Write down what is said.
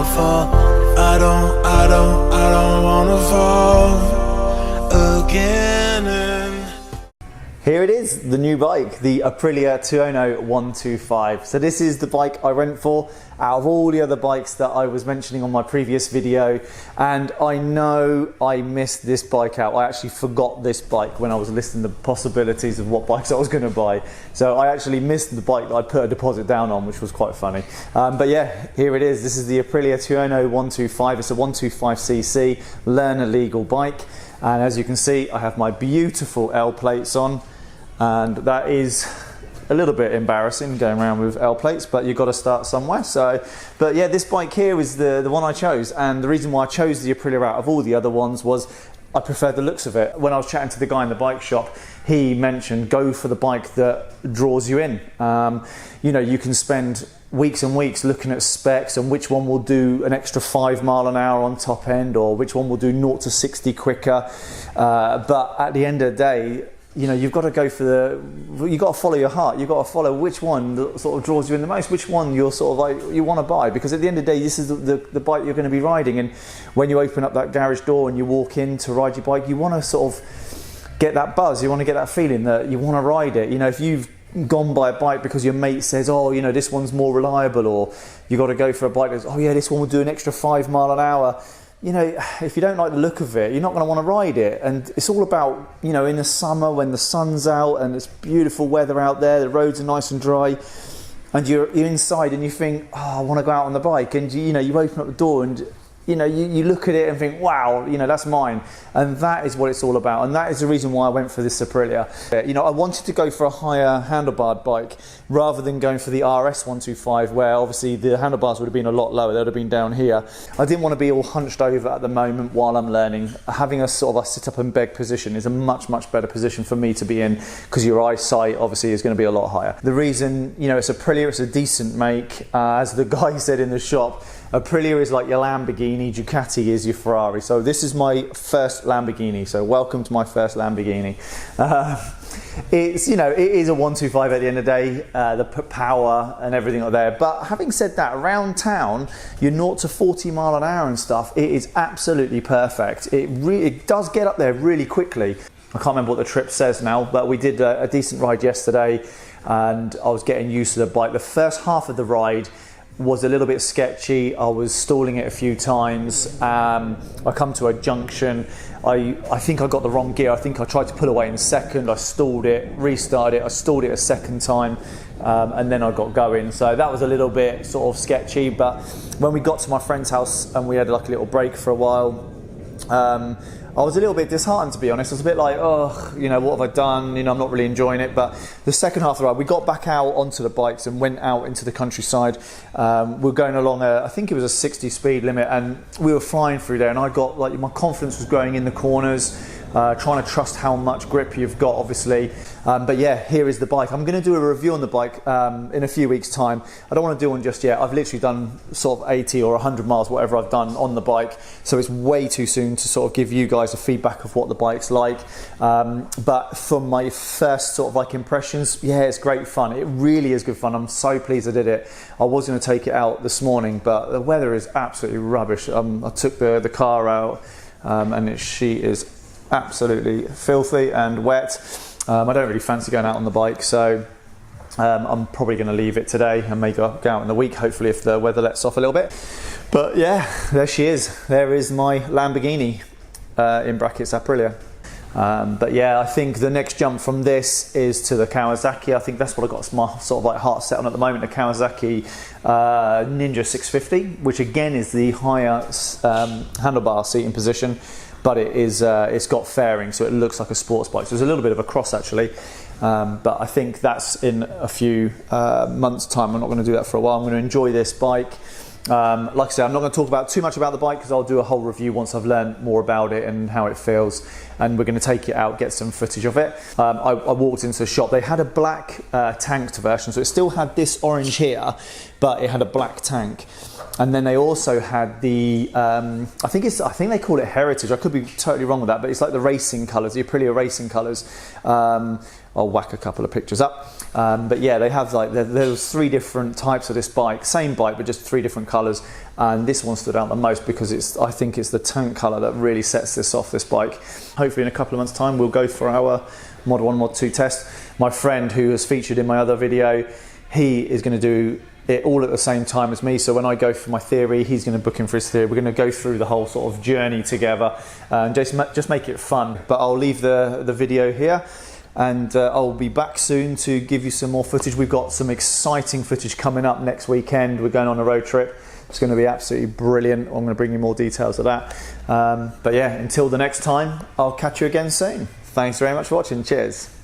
wanna fall. I don't wanna fall again. Here it is, the new bike, the Aprilia Tuono 125. So this is the bike I went for out of all the other bikes that I was mentioning on my previous video. And I know I missed this bike out. I actually forgot this bike when I was listing the possibilities of what bikes I was going to buy. So I actually missed the bike that I put a deposit down on, which was quite funny. But yeah, here it is. This is the Aprilia Tuono 125. It's a 125cc learner legal bike. And as you can see, I have my beautiful L plates on. And that is a little bit embarrassing going around with L plates, but you've got to start somewhere. So, but yeah, this bike here is the one I chose. And the reason why I chose the Aprilia out of all the other ones was I preferred the looks of it. When I was chatting to the guy in the bike shop, he mentioned go for the bike that draws you in. You know, you can spend weeks and weeks looking at specs and which one will do an extra 5 mile an hour on top end, or which one will do 0 to 60 quicker. But at the end of the day, you know, you've got to go for you've got to follow your heart. You've got to follow which one that sort of draws you in the most, which one you're sort of like, you want to buy. Because at the end of the day, this is the bike you're going to be riding. And when you open up that garage door and you walk in to ride your bike, you want to sort of get that buzz. You want to get that feeling that you want to ride it. You know, if you've gone by a bike because your mate says, oh, you know, this one's more reliable, or you got to go for a bike that's, oh yeah, this one will do an extra 5 mile an hour. You know, if you don't like the look of it, you're not going to want to ride it. And it's all about, you know, in the summer when the sun's out and it's beautiful weather out there, the roads are nice and dry, and you're inside and you think, oh, I want to go out on the bike. And, you know, you open up the door and, you know, you look at it and think, wow, you know, that's mine. And that is what it's all about. And that is the reason why I went for this Aprilia. You know, I wanted to go for a higher handlebar bike rather than going for the RS 125, where obviously the handlebars would have been a lot lower. They would have been down here. I didn't want to be all hunched over at the moment while I'm learning. Having a sort of a sit up and beg position is a much, much better position for me to be in, because your eyesight obviously is going to be a lot higher. The reason, you know, it's Aprilia, it's a decent make. As the guy said in the shop, Aprilia is like your Lamborghini, Ducati is your Ferrari. So this is my first Lamborghini, so welcome to my first Lamborghini. It's, you know, it is a 125 at the end of the day, the power and everything like that. But having said that, around town, your 0 to 40 mile an hour and stuff, it is absolutely perfect. It does get up there really quickly. I can't remember what the trip says now, but we did a decent ride yesterday and I was getting used to the bike. The first half of the ride was a little bit sketchy. I was stalling it a few times. I come to a junction. I think I got the wrong gear. I think I tried to pull away in second. I stalled it, restarted it. I stalled it a second time, and then I got going. So that was a little bit sort of sketchy. But when we got to my friend's house and we had like a little break for a while, I was a little bit disheartened, to be honest. I was a bit like, oh, you know, what have I done? You know, I'm not really enjoying it. But the second half of the ride, we got back out onto the bikes and went out into the countryside. We were going along I think it was a 60 speed limit, and we were flying through there. And I got, like, my confidence was growing in the corners, trying to trust how much grip you've got, obviously. But yeah, here is the bike. I'm going to do a review on the bike in a few weeks' time. I don't want to do one just yet. I've literally done sort of 80 or 100 miles, whatever I've done on the bike. So it's way too soon to sort of give you guys a feedback of what the bike's like. But from my first sort of like impressions, yeah, it's great fun. It really is good fun. I'm so pleased I did it. I was going to take it out this morning, but the weather is absolutely rubbish. I took the car out and she is absolutely filthy and wet. I don't really fancy going out on the bike, so I'm probably going to leave it today and may go out in the week, hopefully, if the weather lets off a little bit. But yeah, there she is. There is my Lamborghini, in brackets Aprilia. But yeah, I think the next jump from this is to the Kawasaki. I think that's what I got my sort of like heart set on at the moment, the Kawasaki Ninja 650, which again is the higher handlebar seating position. But it is, it's got fairing, so it looks like a sports bike. So there's a little bit of a cross, actually. But I think that's in a few months' time. I'm not going to do that for a while. I'm going to enjoy this bike. Like I said, I'm not going to talk too much about the bike, because I'll do a whole review once I've learned more about it and how it feels. And we're going to take it out, get some footage of it. I walked into the shop. They had a black tanked version, so it still had this orange here, but it had a black tank. And then they also had the, I think they call it Heritage. I could be totally wrong with that, but it's like the racing colours, the Aprilia racing colours, I'll whack a couple of pictures up. But yeah, they have like, there's 3 different types of this bike, same bike, but just 3 different colors. And this one stood out the most because I think it's the tank color that really sets this off, this bike. Hopefully in a couple of months time, we'll go for our Mod 1, Mod 2 test. My friend who was featured in my other video, he is going to do it all at the same time as me. So when I go for my theory, he's going to book him for his theory. We're going to go through the whole sort of journey together and just make it fun. But I'll leave the video here. And I'll be back soon to give you some more footage. We've got some exciting footage coming up next weekend. We're going on a road trip. It's going to be absolutely brilliant. I'm going to bring you more details of that. But yeah, until the next time, I'll catch you again soon. Thanks very much for watching. Cheers.